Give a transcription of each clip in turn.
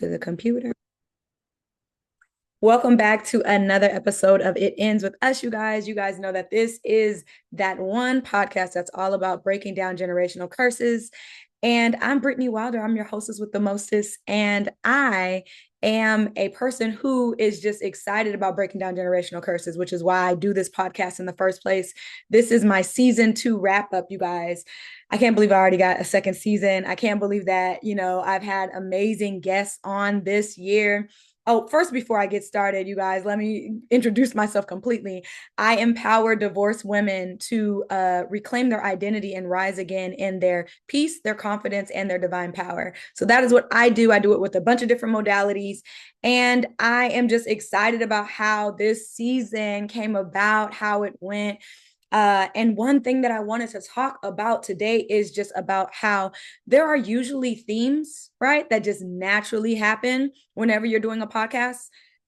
to the computer. Welcome back to another episode of It Ends With Us, you guys. You guys know that this is that one podcast that's all about breaking down generational curses. And I'm Brittany Wilder. I'm your hostess with the mostest. And I am a person who is just excited about breaking down generational curses, which is why I do this podcast in the first place. This is my season 2 wrap up, you guys. I can't believe I already got a second season. I can't believe that, I've had amazing guests on this year. Oh, first, before I get started, you guys, let me introduce myself completely. I empower divorced women to reclaim their identity and rise again in their peace, their confidence, and their divine power. So that is what I do. I do it with a bunch of different modalities. And I am just excited about how this season came about, how it went. And one thing that I wanted to talk about today is just about how there are usually themes, right, that just naturally happen whenever you're doing a podcast.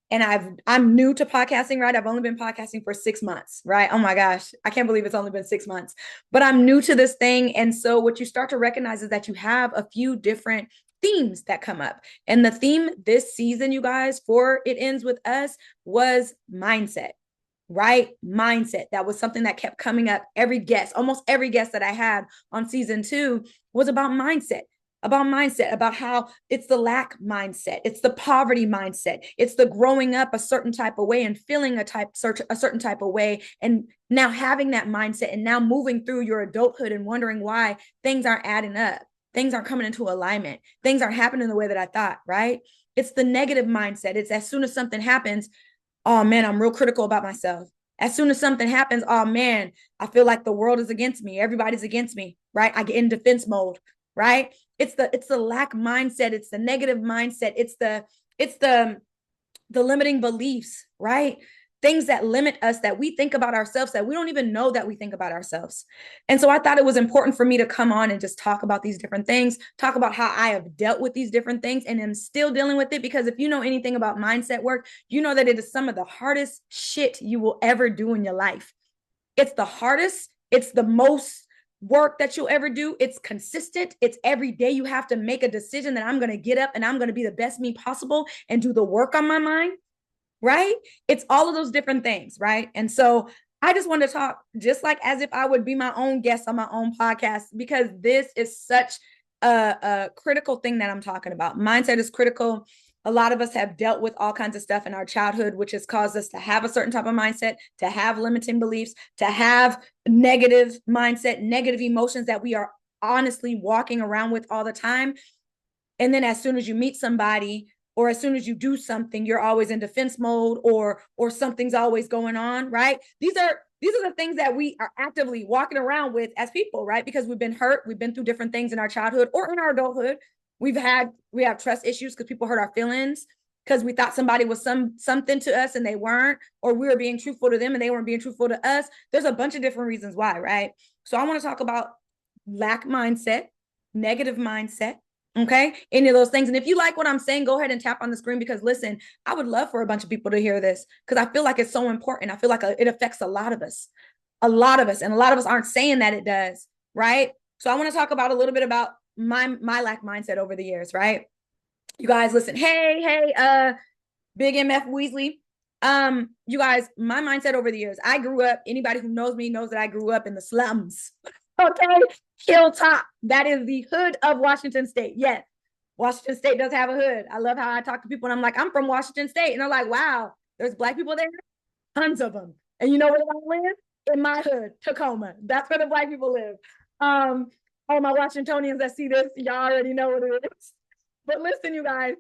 And I'm new to podcasting, right? I've only been podcasting for 6 months, right? Oh my gosh, I can't believe it's only been 6 months, but I'm new to this thing. And so what you start to recognize is that you have a few different themes that come up. And the theme this season, you guys, for It Ends With Us was mindset. Right? Mindset. That was something that kept coming up. Almost every guest that I had on season 2 was about mindset, about how it's the lack mindset, it's the poverty mindset, it's the growing up a certain type of way and feeling a certain type of way, and now having that mindset and now moving through your adulthood and wondering why things aren't adding up, things aren't coming into alignment, things aren't happening the way that I thought, right? It's the negative mindset. It's as soon as something happens, oh man, I'm real critical about myself. As soon as something happens, oh man, I feel like the world is against me. Everybody's against me, right? I get in defense mode, right? It's the lack mindset. It's the negative mindset. It's the limiting beliefs, right? Things that limit us, that we think about ourselves, that we don't even know that we think about ourselves. And so I thought it was important for me to come on and just talk about these different things, talk about how I have dealt with these different things and am still dealing with it. Because if you know anything about mindset work, you know that it is some of the hardest shit you will ever do in your life. It's the hardest, it's the most work that you'll ever do. It's consistent. It's every day you have to make a decision that I'm going to get up and I'm going to be the best me possible and do the work on my mind, right? It's all of those different things, right? And so I just want to talk just like as if I would be my own guest on my own podcast, because this is such a critical thing that I'm talking about. Mindset is critical. A lot of us have dealt with all kinds of stuff in our childhood, which has caused us to have a certain type of mindset, to have limiting beliefs, to have negative mindset, negative emotions that we are honestly walking around with all the time. And then as soon as you meet somebody or as soon as you do something, you're always in defense mode, or something's always going on, right? These are the things that we are actively walking around with as people, right? Because we've been hurt, we've been through different things in our childhood or in our adulthood. We have trust issues because people hurt our feelings, because we thought somebody was something to us and they weren't, or we were being truthful to them and they weren't being truthful to us. There's a bunch of different reasons why, right? So I want to talk about lack mindset, negative mindset. Okay, any of those things. And if you like what I'm saying, go ahead and tap on the screen, because listen, I would love for a bunch of people to hear this, because I feel like it's so important. I feel like it affects a lot of us, and a lot of us aren't saying that it does, right? So I want to talk about a little bit about my lack mindset over the years, right? You guys, listen. Hey, Big MF Weasley. You guys, my mindset over the years, I grew up, anybody who knows me knows that I grew up in the slums. Okay, Hilltop. That is the hood of Washington State. Yes, Washington State does have a hood. I love how I talk to people and I'm like, I'm from Washington State. And they're like, wow, there's Black people there? Tons of them. And you know where I live? In my hood, Tacoma. That's where the Black people live. All my Washingtonians that see this, y'all already know what it is. But listen, you guys,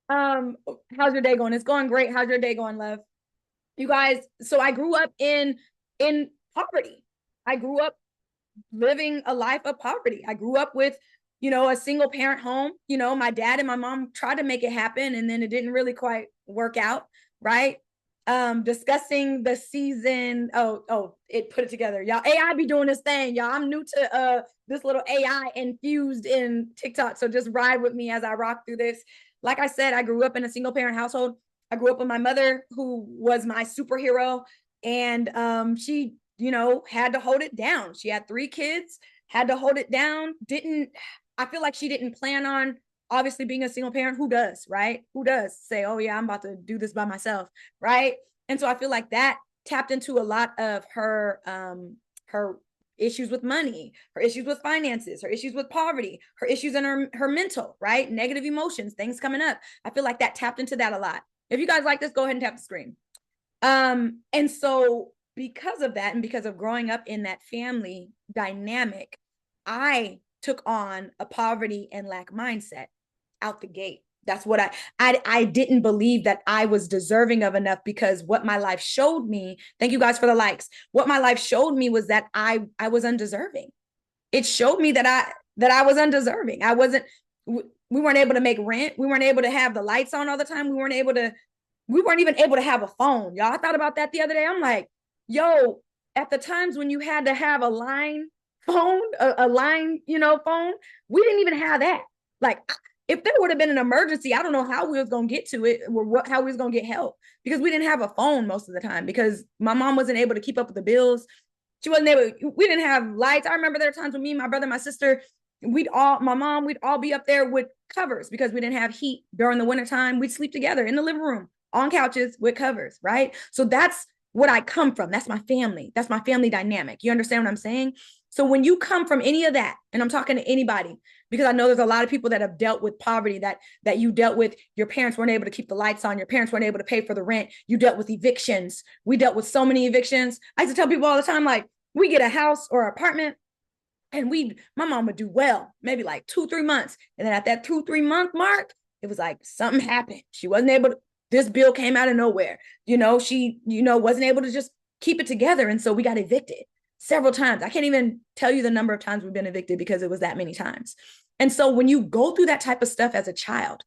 how's your day going? It's going great. How's your day going, love? You guys, so I grew up in poverty. I grew up living a life of poverty. I grew up with, a single parent home. My dad and my mom tried to make it happen, and then it didn't really quite work out, right? Discussing the season. It put it together. Y'all, AI be doing this thing. Y'all, I'm new to this little AI infused in TikTok. So just ride with me as I rock through this. Like I said, I grew up in a single parent household. I grew up with my mother, who was my superhero, and she had to hold it down. She had 3 kids, had to hold it down. I feel like she didn't plan on obviously being a single parent, who does, right? Who does say, oh yeah, I'm about to do this by myself, right? And so I feel like that tapped into a lot of her issues with money, her issues with finances, her issues with poverty, her issues in her mental, right? Negative emotions, things coming up. I feel like that tapped into that a lot. If you guys like this, go ahead and tap the screen. And so because of that, and because of growing up in that family dynamic, I took on a poverty and lack mindset out the gate. That's what I didn't believe that I was deserving of enough, because what my life showed me, thank you guys for the likes. What my life showed me was that I was undeserving. It showed me that I was undeserving. We weren't able to make rent. We weren't able to have the lights on all the time. We weren't even able to have a phone. Y'all, I thought about that the other day. I'm like, yo, at the times when you had to have a line phone, a line, phone, we didn't even have that. Like, if there would have been an emergency, I don't know how we was going to get to it, or how we was going to get help, because we didn't have a phone most of the time, because my mom wasn't able to keep up with the bills. She wasn't able, we didn't have lights. I remember there were times when me, my brother, my sister, we'd all be up there with covers, because we didn't have heat during the wintertime. We'd sleep together in the living room on couches with covers, right? So that's what I come from. That's my family. That's my family dynamic. You understand what I'm saying? So when you come from any of that, and I'm talking to anybody, because I know there's a lot of people that have dealt with poverty, that you dealt with. Your parents weren't able to keep the lights on. Your parents weren't able to pay for the rent. You dealt with evictions. We dealt with so many evictions. I used to tell people all the time, like, we get a house or apartment, and my mom would do well, maybe like 2-3 months. And then at that 2-3 month mark, it was like something happened. She wasn't able to, this bill came out of nowhere. She, wasn't able to just keep it together. And so we got evicted several times. I can't even tell you the number of times we've been evicted, because it was that many times. And so when you go through that type of stuff as a child,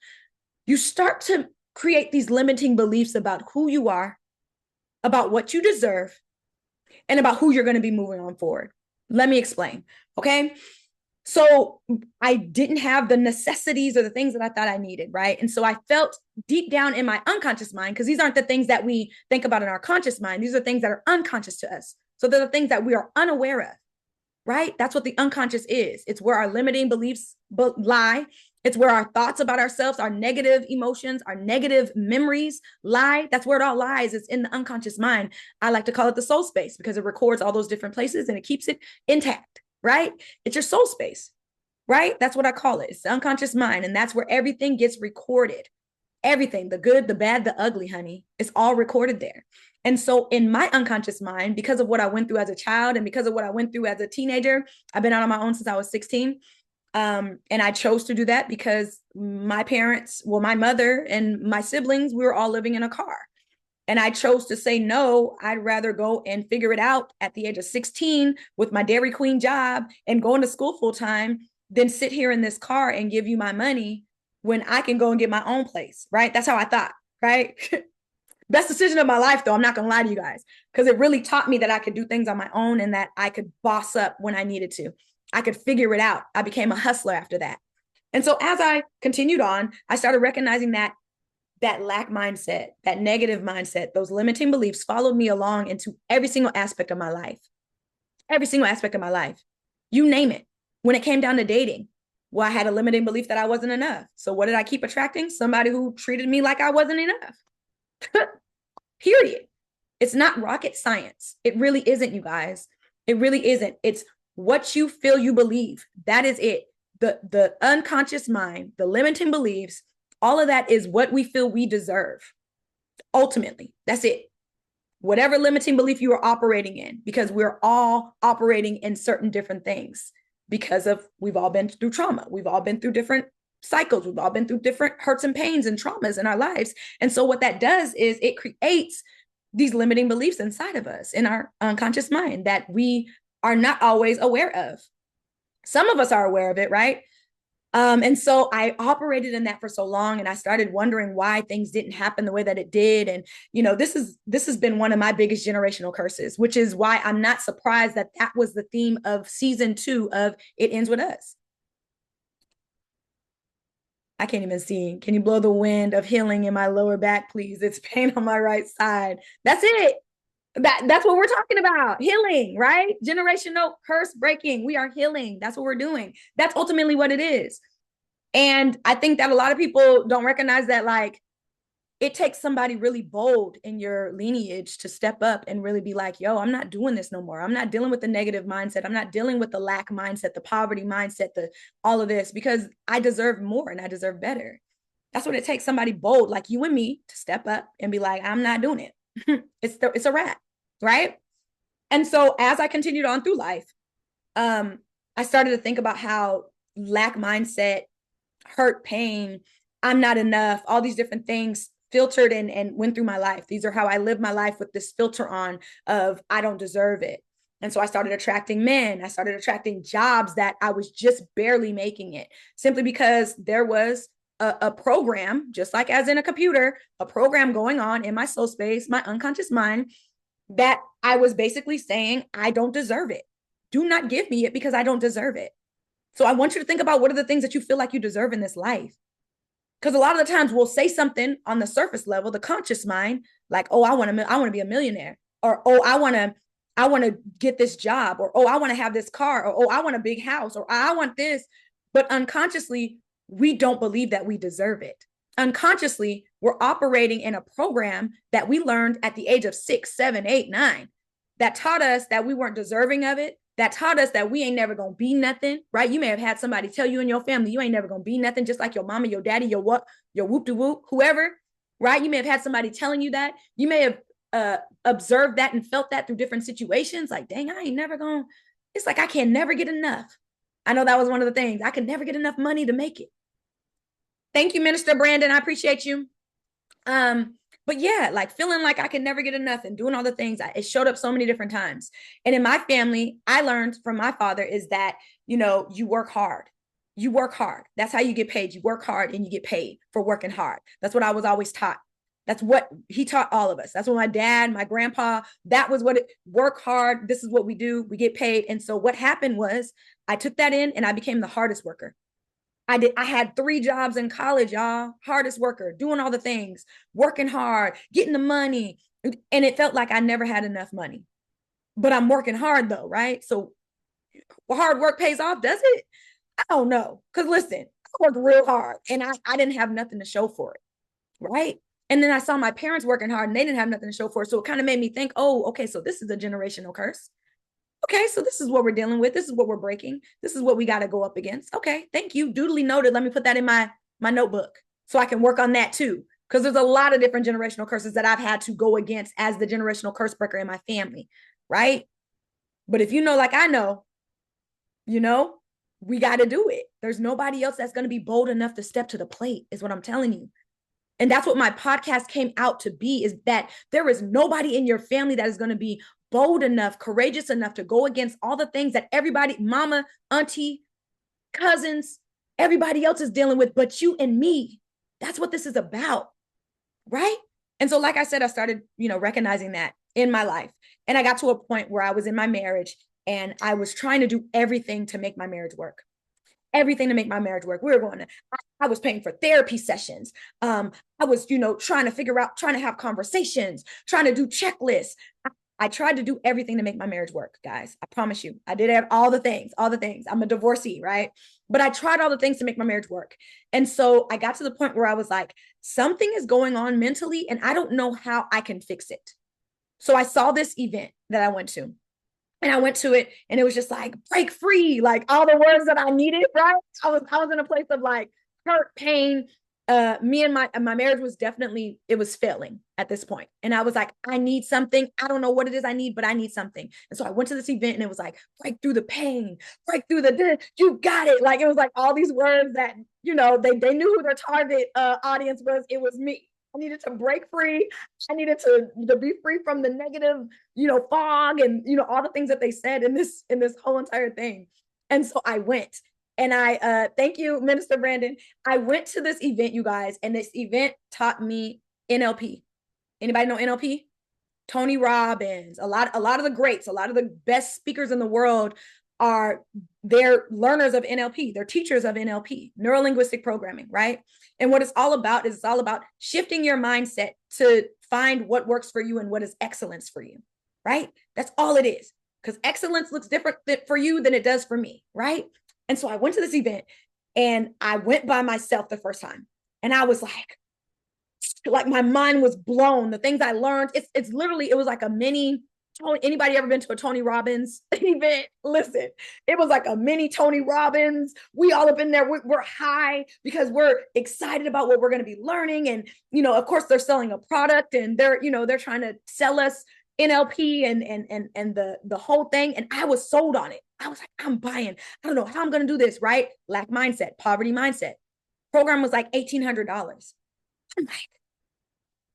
you start to create these limiting beliefs about who you are, about what you deserve, and about who you're going to be moving on forward. Let me explain. Okay. So I didn't have the necessities or the things that I thought I needed, right? And so I felt deep down in my unconscious mind, because these aren't the things that we think about in our conscious mind. These are things that are unconscious to us. So they're the things that we are unaware of, right? That's what the unconscious is. It's where our limiting beliefs lie. It's where our thoughts about ourselves, our negative emotions, our negative memories lie. That's where it all lies. It's in the unconscious mind. I like to call it the soul space, because it records all those different places and it keeps it intact, right? It's your soul space, right? That's what I call it. It's the unconscious mind. And that's where everything gets recorded. Everything, the good, the bad, the ugly, honey, it's all recorded there. And so in my unconscious mind, because of what I went through as a child, and because of what I went through as a teenager, I've been out on my own since I was 16. And I chose to do that because my parents, well, my mother and my siblings, we were all living in a car. And I chose to say, no, I'd rather go and figure it out at the age of 16 with my Dairy Queen job and going to school full time than sit here in this car and give you my money when I can go and get my own place, right? That's how I thought, right? Best decision of my life, though. I'm not going to lie to you guys, because it really taught me that I could do things on my own and that I could boss up when I needed to. I could figure it out. I became a hustler after that. And so as I continued on, I started recognizing that lack mindset, that negative mindset, those limiting beliefs followed me along into every single aspect of my life. Every single aspect of my life. You name it. When it came down to dating, well, I had a limiting belief that I wasn't enough. So what did I keep attracting? Somebody who treated me like I wasn't enough. Period. It's not rocket science. It really isn't, you guys. It really isn't. It's what you feel you believe. That is it. The unconscious mind, the limiting beliefs, all of that is what we feel we deserve. Ultimately, that's it. Whatever limiting belief you are operating in, because we're all operating in certain different things, because we've all been through trauma. We've all been through different cycles. We've all been through different hurts and pains and traumas in our lives. And so what that does is it creates these limiting beliefs inside of us, in our unconscious mind, that we are not always aware of. Some of us are aware of it, right? And so I operated in that for so long, and I started wondering why things didn't happen the way that it did. And, this has been one of my biggest generational curses, which is why I'm not surprised that was the theme of season 2 of It Ends With Us. I can't even see. Can you blow the wind of healing in my lower back, please? It's pain on my right side. That's it. That's what we're talking about. Healing, right? Generational curse breaking. We are healing. That's what we're doing. That's ultimately what it is. And I think that a lot of people don't recognize that, like, it takes somebody really bold in your lineage to step up and really be like, yo, I'm not doing this no more. I'm not dealing with the negative mindset. I'm not dealing with the lack mindset, the poverty mindset, the all of this, because I deserve more and I deserve better. That's what it takes, somebody bold like you and me to step up and be like, I'm not doing it. It's a wrap, right? And so as I continued on through life, I started to think about how lack mindset, hurt, pain, I'm not enough, all these different things filtered and went through my life. These are how I live my life, with this filter on of I don't deserve it. And so I started attracting men. I started attracting jobs that I was just barely making it, simply because there was a program, just like as in a computer, a program going on in my soul space, my unconscious mind, that I was basically saying, I don't deserve it. Do not give me it because I don't deserve it. So I want you to think about, what are the things that you feel like you deserve in this life? Because a lot of the times we'll say something on the surface level, the conscious mind, like, oh, I want to be a millionaire, or oh, I want to get this job, or oh, I want to have this car, or oh, I want a big house, or I want this. But unconsciously, we don't believe that we deserve it. Unconsciously, we're operating in a program that we learned at the age of 6, 7, 8, 9, that taught us that we weren't deserving of it, that taught us that we ain't never gonna be nothing, right? You may have had somebody tell you in your family, you ain't never gonna be nothing, just like your mama, your daddy, your what, your whoop de whoop, whoever, right? You may have had somebody telling you that. You may have observed that and felt that through different situations. Like, dang, I ain't never gonna, it's like I can never get enough. I know that was one of the things. I could never get enough money to make it. Thank you, Minister Brandon. I appreciate you. But yeah, like feeling like I could never get enough and doing all the things, it showed up so many different times. And in my family, I learned from my father is that, you work hard. You work hard. That's how you get paid. You work hard and you get paid for working hard. That's what I was always taught. That's what he taught all of us. That's what my dad, my grandpa, that was what it, work hard. This is what we do. We get paid. And so what happened was I took that in and I became the hardest worker. I had 3 jobs in college, y'all. Hardest worker, doing all the things, working hard, getting the money. And it felt like I never had enough money. But I'm working hard though, right? So hard work pays off, does it? I don't know. Because listen, I worked real hard and I didn't have nothing to show for it, right? And then I saw my parents working hard and they didn't have nothing to show for it. So it kind of made me think, oh, okay, so this is a generational curse. Okay, so this is what we're dealing with. This is what we're breaking. This is what we got to go up against. Okay, thank you. Duly noted. Let me put that in my notebook so I can work on that too. Because there's a lot of different generational curses that I've had to go against as the generational curse breaker in my family, right? But if you know, like I know, you know, we got to do it. There's nobody else that's going to be bold enough to step to the plate, is what I'm telling you. And that's what my podcast came out to be, is that there is nobody in your family that is going to be bold enough, courageous enough to go against all the things that everybody, mama, auntie, cousins, everybody else is dealing with, but you and me. That's what this is about, right? And so, like I said, I started, recognizing that in my life. And I got to a point where I was in my marriage and I was trying to do everything to make my marriage work. Everything to make my marriage work. We were going to, I was paying for therapy sessions. I was, trying to figure out, trying to have conversations, trying to do checklists. I tried to do everything to make my marriage work, guys. I promise you. I did all the things, all the things. I'm a divorcee, right? But I tried all the things to make my marriage work. And so I got to the point where I was like, something is going on mentally and I don't know how I can fix it. So I saw this event that I went to. And I went to it and it was just like, break free, like all the words that I needed, right? I was in a place of like hurt, pain. Me and my marriage was definitely, it was failing at this point. And I was like, I need something. I don't know what it is I need, but I need something. And so I went to this event and it was like, break through the pain, break through you got it. Like, it was like all these words that, they knew who their target audience was. It was me. I needed to break free. I needed to be free from the negative, fog and, all the things that they said in this whole entire thing. And so I went and I, thank you, Minister Brandon. I went to this event, you guys, and this event taught me NLP. Anybody know NLP? Tony Robbins, a lot of the greats, a lot of the best speakers in the world they're learners of NLP. They're teachers of NLP, neuro-linguistic programming, right? And what it's all about is it's all about shifting your mindset to find what works for you and what is excellence for you, right? That's all it is. Because excellence looks different for you than it does for me, right? And so I went to this event And I went by myself the first time. And I was like my mind was blown. The things I learned, it's literally, it was like a mini. Anybody ever been to a Tony Robbins event? Listen, it was like a mini Tony Robbins. We all up in there, we're high because we're excited about what we're going to be learning. And, of course they're selling a product, and they're trying to sell us NLP and the whole thing. And I was sold on it. I was like, I'm buying. I don't know how I'm going to do this, right? Lack mindset, poverty mindset. Program was like $1,800. I'm like,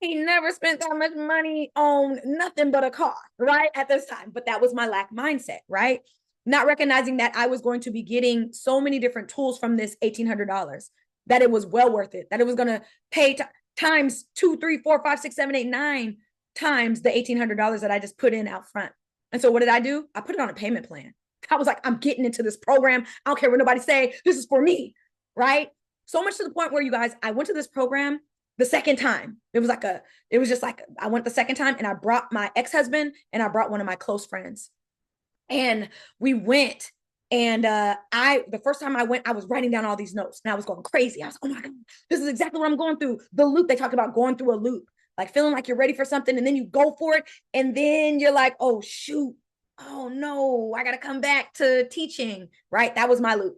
he never spent that much money on nothing but a car, right? At this time. But that was my lack mindset, right? Not recognizing that I was going to be getting so many different tools from this $1,800, that it was well worth it, that it was going to pay times 2, 3, 4, 5, 6, 7, 8, 9 times the $1,800 that I just put in out front. And so what did I do? I put it on a payment plan. I was like, I'm getting into this program. I don't care what nobody say. This is for me, right? So much to the point where, you guys, I went to this program the second time. It was just like, I went the second time, and I brought my ex-husband, and I brought one of my close friends, and we went. And the first time I went, I was writing down all these notes, and I was going crazy. I was, oh my God, this is exactly what I'm going through. The loop, they talk about going through a loop, like feeling like you're ready for something, and then you go for it, and then you're like, oh shoot, oh no, I got to come back to teaching, right? That was my loop.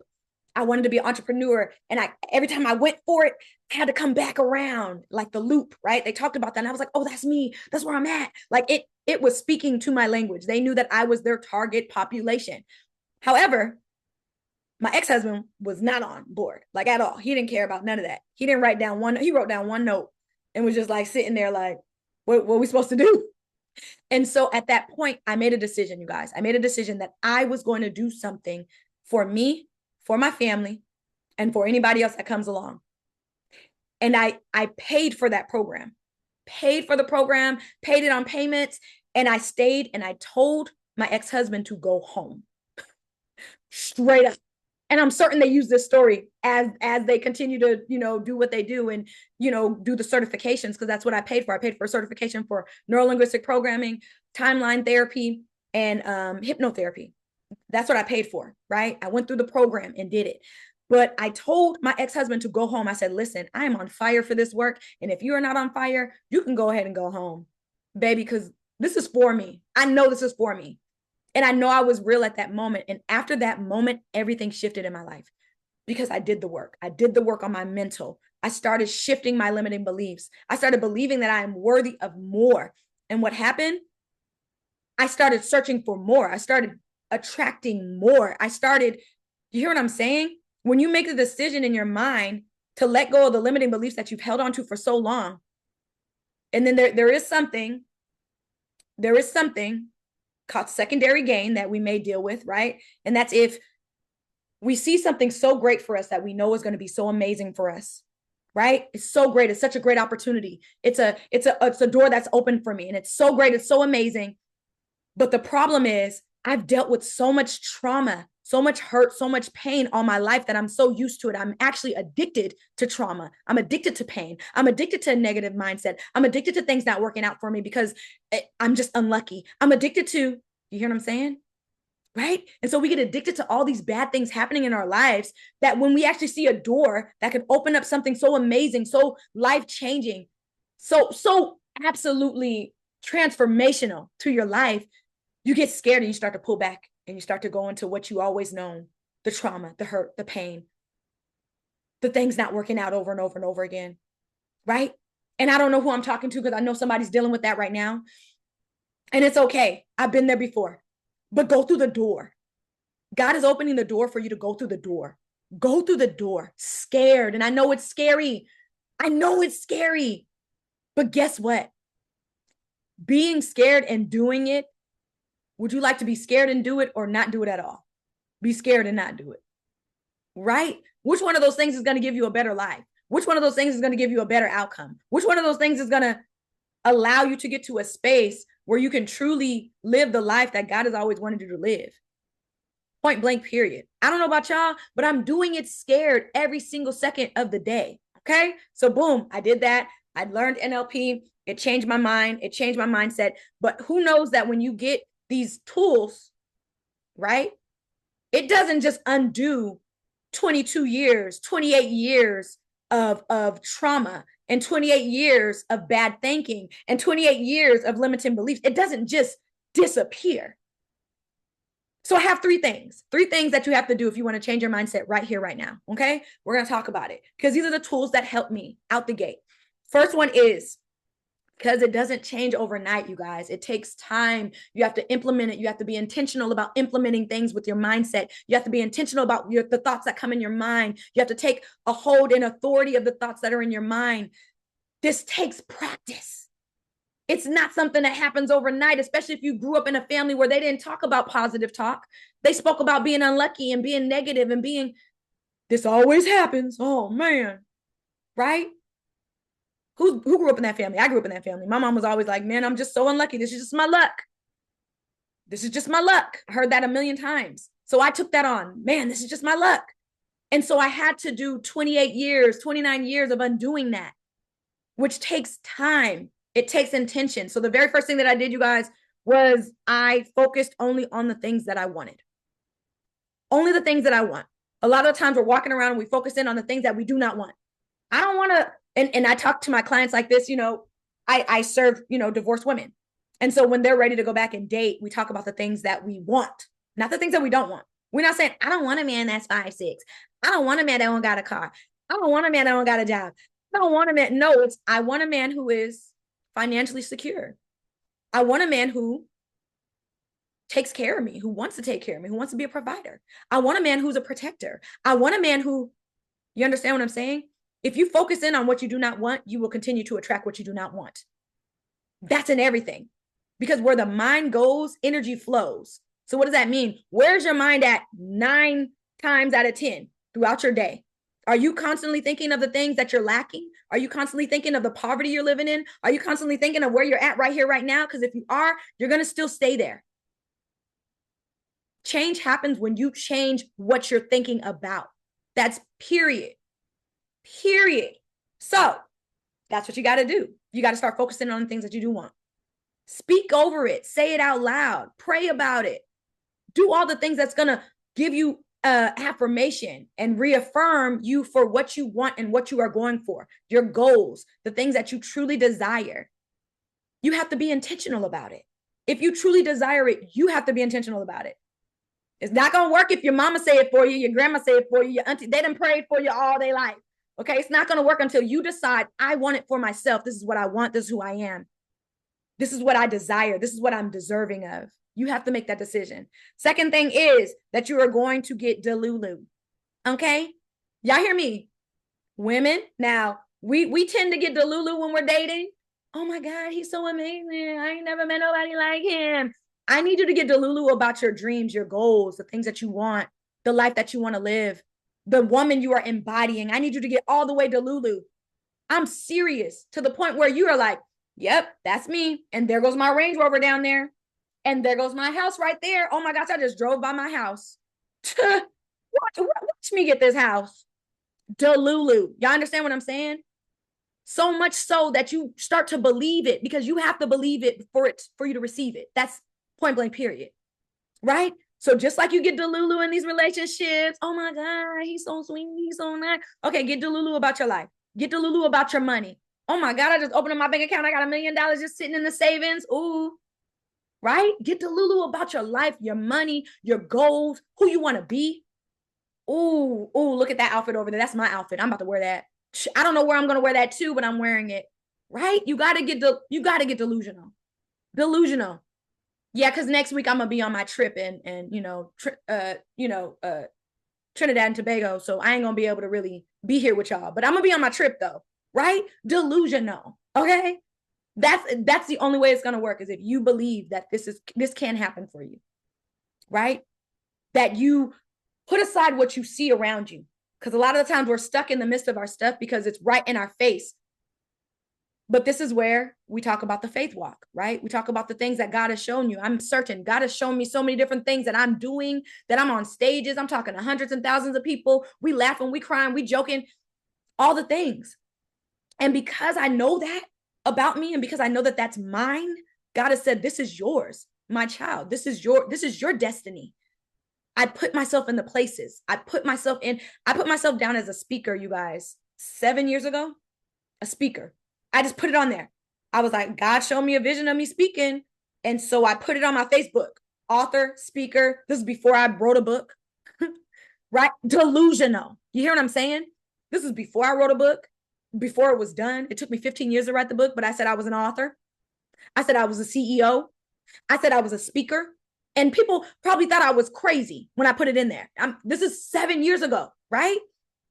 I wanted to be an entrepreneur, and every time I went for it, I had to come back around, like the loop, right? They talked about that, and I was like, oh, that's me. That's where I'm at. Like it was speaking to my language. They knew that I was their target population. However, my ex-husband was not on board, like at all. He didn't care about none of that. He wrote down one note and was just like sitting there like, what are we supposed to do? And so at that point, I made a decision, you guys. I made a decision that I was going to do something for me, for my family, and for anybody else that comes along. And I paid for that program, paid for the program, paid it on payments. And I stayed, and I told my ex-husband to go home straight up. And I'm certain they use this story as they continue to, do what they do, and, do the certifications, because that's what I paid for. I paid for a certification for neuro-linguistic programming, timeline therapy, and hypnotherapy. That's what I paid for, right? I went through the program and did it. But I told my ex-husband to go home. I said, listen, I am on fire for this work. And if you are not on fire, you can go ahead and go home, baby, because this is for me. I know this is for me. And I know I was real at that moment. And after that moment, everything shifted in my life, because I did the work. I did the work on my mental. I started shifting my limiting beliefs. I started believing that I am worthy of more. And what happened? I started searching for more. I started attracting more. You hear what I'm saying? When you make the decision in your mind to let go of the limiting beliefs that you've held on to for so long, and then there is something called secondary gain that we may deal with, right? And that's if we see something so great for us that we know is going to be so amazing for us, right? It's so great. It's such a great opportunity. It's a door that's open for me, and it's so great. It's so amazing. But the problem is, I've dealt with so much trauma, so much hurt, so much pain all my life that I'm so used to it. I'm actually addicted to trauma. I'm addicted to pain. I'm addicted to a negative mindset. I'm addicted to things not working out for me because I'm just unlucky. I'm addicted to, you hear what I'm saying? Right? And so we get addicted to all these bad things happening in our lives, that when we actually see a door that could open up something so amazing, so life-changing, so absolutely transformational to your life, you get scared and you start to pull back, and you start to go into what you always known, the trauma, the hurt, the pain, the things not working out over and over and over again, right? And I don't know who I'm talking to, because I know somebody's dealing with that right now. And it's okay. I've been there before. But go through the door. God is opening the door for you to go through the door. Go through the door, scared. And I know it's scary. But guess what? Being scared and doing it, would you like to be scared and do it, or not do it at all? Be scared and not do it, right? Which one of those things is going to give you a better life? Which one of those things is going to give you a better outcome? Which one of those things is going to allow you to get to a space where you can truly live the life that God has always wanted you to live? Point blank, period. I don't know about y'all, but I'm doing it scared every single second of the day. Okay. So boom, I did that. I learned NLP. It changed my mind. It changed my mindset. But who knows that when you get these tools, right, it doesn't just undo 22 years, 28 years of trauma and 28 years of bad thinking and 28 years of limiting beliefs. It doesn't just disappear. So I have three things that you have to do if you want to change your mindset right here, right now. Okay. We're going to talk about it because these are the tools that help me out the gate. First one is, because it doesn't change overnight, you guys. It takes time. You have to implement it. You have to be intentional about implementing things with your mindset. You have to be intentional about the thoughts that come in your mind. You have to take a hold and authority of the thoughts that are in your mind. This takes practice. It's not something that happens overnight, especially if you grew up in a family where they didn't talk about positive talk. They spoke about being unlucky and being negative and being, this always happens. Oh, man. Right? Who grew up in that family? I grew up in that family. My mom was always like, man, I'm just so unlucky. This is just my luck. This is just my luck. I heard that a million times. So I took that on. Man, this is just my luck. And so I had to do 28 years, 29 years of undoing that, which takes time. It takes intention. So the very first thing that I did, you guys, was I focused only on the things that I wanted. Only the things that I want. A lot of the times we're walking around and we focus in on the things that we do not want. I don't want to, and I talk to my clients like this, I serve, divorced women. And so when they're ready to go back and date, we talk about the things that we want, not the things that we don't want. We're not saying, I don't want a man that's 5'6". I don't want a man that don't got a car. I don't want a man that don't got a job. I don't want a man. No, it's, I want a man who is financially secure. I want a man who takes care of me, who wants to take care of me, who wants to be a provider. I want a man who's a protector. I want a man who, you understand what I'm saying? If you focus in on what you do not want, you will continue to attract what you do not want. That's in everything. Because where the mind goes, energy flows. So what does that mean? Where's your mind at 9 times out of 10 throughout your day? Are you constantly thinking of the things that you're lacking? Are you constantly thinking of the poverty you're living in? Are you constantly thinking of where you're at right here, right now? Because if you are, you're going to still stay there. Change happens when you change what you're thinking about. That's period. Period. So that's what you got to do. You got to start focusing on the things that you do want. Speak over it. Say it out loud. Pray about it. Do all the things that's going to give you affirmation and reaffirm you for what you want and what you are going for, your goals, the things that you truly desire. You have to be intentional about it. If you truly desire it, you have to be intentional about it. It's not going to work if your mama say it for you, your grandma say it for you, your auntie, they done prayed for you all day life. Okay, it's not going to work until you decide, I want it for myself. This is what I want. This is who I am. This is what I desire. This is what I'm deserving of. You have to make that decision. Second thing is that you are going to get delulu. Okay, y'all hear me? Women, now we tend to get delulu when we're dating. Oh my God, he's so amazing. I ain't never met nobody like him. I need you to get delulu about your dreams, your goals, the things that you want, the life that you want to live, the woman you are embodying. I need you to get all the way delulu. I'm serious, to the point where you are like, yep, that's me. And there goes my Range Rover down there. And there goes my house right there. Oh my gosh, I just drove by my house. watch me get this house. Delulu. Y'all understand what I'm saying? So much so that you start to believe it, because you have to believe it for you to receive it. That's point blank, period. Right? So just like you get delulu in these relationships, oh my God, he's so sweet, he's so nice. Okay, get delulu about your life. Get delulu about your money. Oh my God, I just opened up my bank account. I got $1 million just sitting in the savings. Ooh, right? Get delulu about your life, your money, your goals, who you want to be. Ooh, look at that outfit over there. That's my outfit. I'm about to wear that. I don't know where I'm going to wear that to, but I'm wearing it. Right? You got to get delusional. Delusional. Yeah, because next week I'm gonna be on my trip and Trinidad and Tobago, so I ain't gonna be able to really be here with y'all. But I'm gonna be on my trip though, right? Delusional, okay? That's the only way it's gonna work, is if you believe that this can happen for you, right? That you put aside what you see around you, because a lot of the times we're stuck in the midst of our stuff because it's right in our face. But this is where we talk about the faith walk, right? We talk about the things that God has shown you. I'm certain God has shown me so many different things that I'm doing, that I'm on stages. I'm talking to hundreds and thousands of people. We laughing, we crying, we joking, all the things. And because I know that about me, and because I know that that's mine, God has said, this is yours, my child. This is your destiny. I put myself in the places. I put myself down as a speaker, you guys, 7 years ago, a speaker. I just put it on there. I was like, God showed me a vision of me speaking. And so I put it on my Facebook, author, speaker. This is before I wrote a book, right? Delusional. You hear what I'm saying? This is before I wrote a book, before it was done. It took me 15 years to write the book, but I said I was an author. I said I was a CEO. I said I was a speaker. And people probably thought I was crazy when I put it in there. This is 7 years ago, right?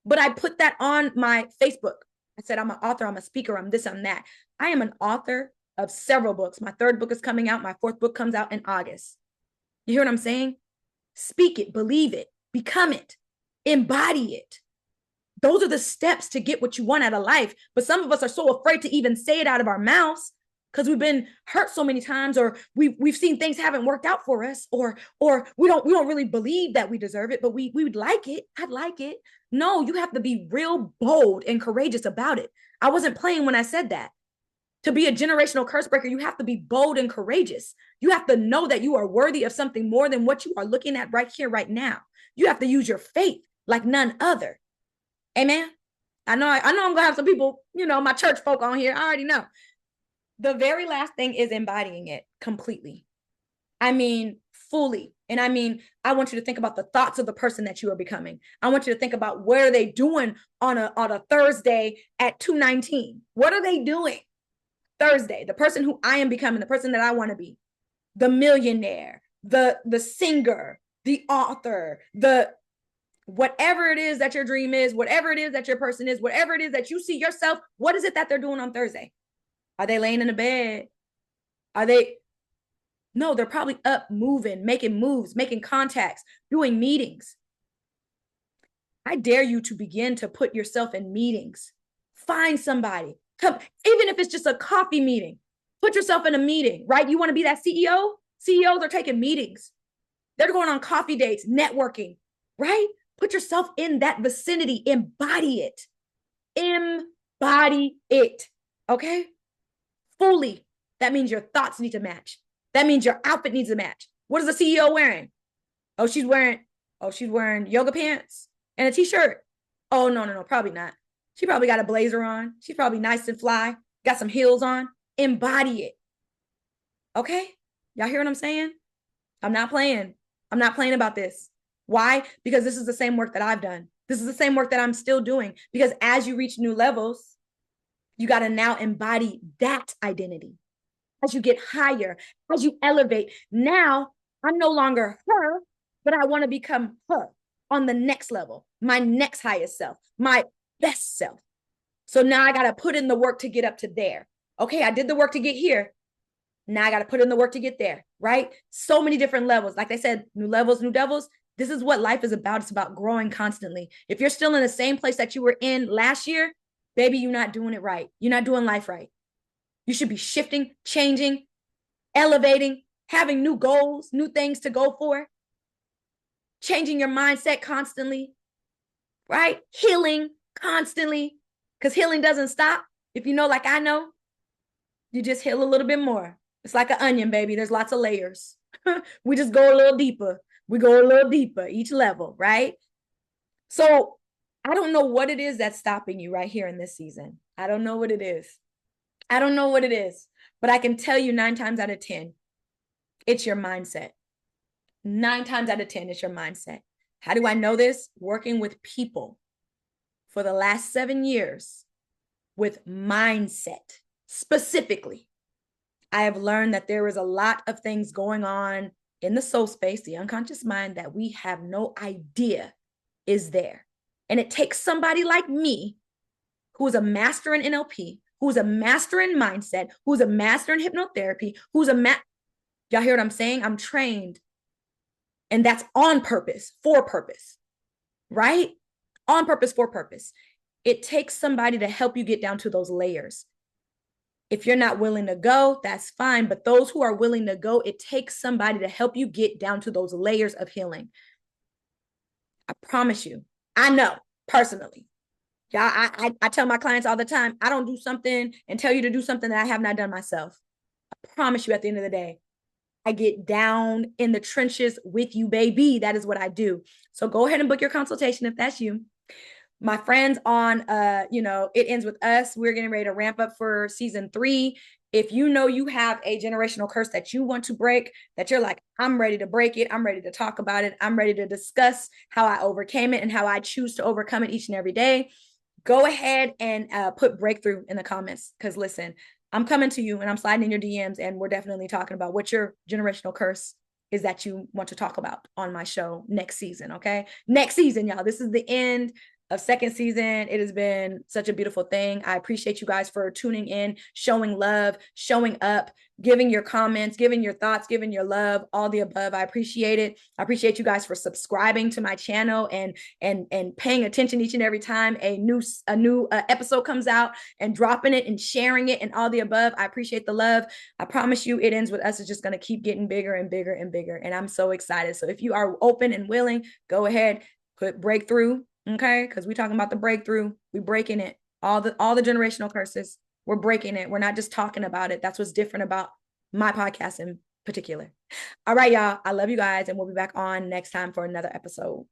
But I put that on my Facebook. I said, I'm an author, I'm a speaker, I'm this, I'm that. I am an author of several books. My 3rd book is coming out. My 4th book comes out in August. You hear what I'm saying? Speak it, believe it, become it, embody it. Those are the steps to get what you want out of life. But some of us are so afraid to even say it out of our mouths because we've been hurt so many times, or we've seen things haven't worked out for us, or we don't really believe that we deserve it, but we would like it. I'd like it. No, you have to be real bold and courageous about it. I wasn't playing when I said that. To be a generational curse breaker, you have to be bold and courageous. You have to know that you are worthy of something more than what you are looking at right here, right now. You have to use your faith like none other. Amen. I know I'm gonna have some people, my church folk on here. I already know. The very last thing is embodying it completely. I mean, fully. And I mean, I want you to think about the thoughts of the person that you are becoming. I want you to think about what are they doing on a Thursday at 2:19? What are they doing Thursday? The person who I am becoming, the person that I want to be, the millionaire, the singer, the author, the whatever it is that your dream is, whatever it is that your person is, whatever it is that you see yourself, what is it that they're doing on Thursday? Are they laying in the bed? No, they're probably up moving, making moves, making contacts, doing meetings. I dare you to begin to put yourself in meetings. Find somebody. Come, even if it's just a coffee meeting, put yourself in a meeting, right? You want to be that CEO? CEOs are taking meetings. They're going on coffee dates, networking, right? Put yourself in that vicinity. Embody it. Embody it. Okay? Fully. That means your thoughts need to match. That means your outfit needs to match. What is the CEO wearing? She's wearing yoga pants and a t-shirt. Oh, no, probably not. She probably got a blazer on. She's probably nice and fly, got some heels on. Embody it. Okay? Y'all hear what I'm saying? I'm not playing. I'm not playing about this. Why? Because this is the same work that I've done. This is the same work that I'm still doing. Because as you reach new levels, you got to now embody that identity. As you get higher, as you elevate, now I'm no longer her, but I want to become her on the next level, my next highest self, my best self. So now I got to put in the work to get up to there. Okay, I did the work to get here. Now I got to put in the work to get there, right? So many different levels. Like they said, new levels, new devils. This is what life is about. It's about growing constantly. If you're still in the same place that you were in last year, baby, you're not doing it right. You're not doing life right. You should be shifting, changing, elevating, having new goals, new things to go for, changing your mindset constantly, right? Healing constantly, because healing doesn't stop. If you know, like I know, you just heal a little bit more. It's like an onion, baby. There's lots of layers. We just go a little deeper. We go a little deeper each level, right? So I don't know what it is that's stopping you right here in this season. I don't know what it is. I don't know what it is, but I can tell you 9 times out of 10, it's your mindset. 9 times out of 10, it's your mindset. How do I know this? Working with people for the last 7 years with mindset specifically. I have learned that there is a lot of things going on in the soul space, the unconscious mind, that we have no idea is there. And it takes somebody like me, who is a master in NLP, who's a master in mindset, who's a master in hypnotherapy, y'all hear what I'm saying? I'm trained. And that's on purpose, for purpose, right? On purpose, for purpose. It takes somebody to help you get down to those layers. If you're not willing to go, that's fine. But those who are willing to go, it takes somebody to help you get down to those layers of healing. I promise you, I know personally. Yeah, I tell my clients all the time, I don't do something and tell you to do something that I have not done myself. I promise you at the end of the day, I get down in the trenches with you, baby. That is what I do. So go ahead and book your consultation if that's you. My friends on It Ends With Us, we're getting ready to ramp up for season 3. If you know you have a generational curse that you want to break, that you're like, I'm ready to break it, I'm ready to talk about it, I'm ready to discuss how I overcame it and how I choose to overcome it each and every day, go ahead and put breakthrough in the comments. Because listen, I'm coming to you and I'm sliding in your DMs, and we're definitely talking about what your generational curse is that you want to talk about on my show next season. Okay, next season, y'all. This is the end of second season. It has been such a beautiful thing. I appreciate you guys for tuning in, showing love, showing up, giving your comments, giving your thoughts, giving your love, all the above. I appreciate it. I appreciate you guys for subscribing to my channel and paying attention each and every time a new episode comes out, and dropping it and sharing it and all the above. I appreciate the love. I promise you, It Ends With Us is just going to keep getting bigger and bigger and bigger. And I'm so excited. So if you are open and willing, go ahead, put breakthrough. Okay, because we're talking about the breakthrough. We're breaking it. All the generational curses. We're breaking it. We're not just talking about it. That's what's different about my podcast in particular. All right, y'all. I love you guys, and we'll be back on next time for another episode.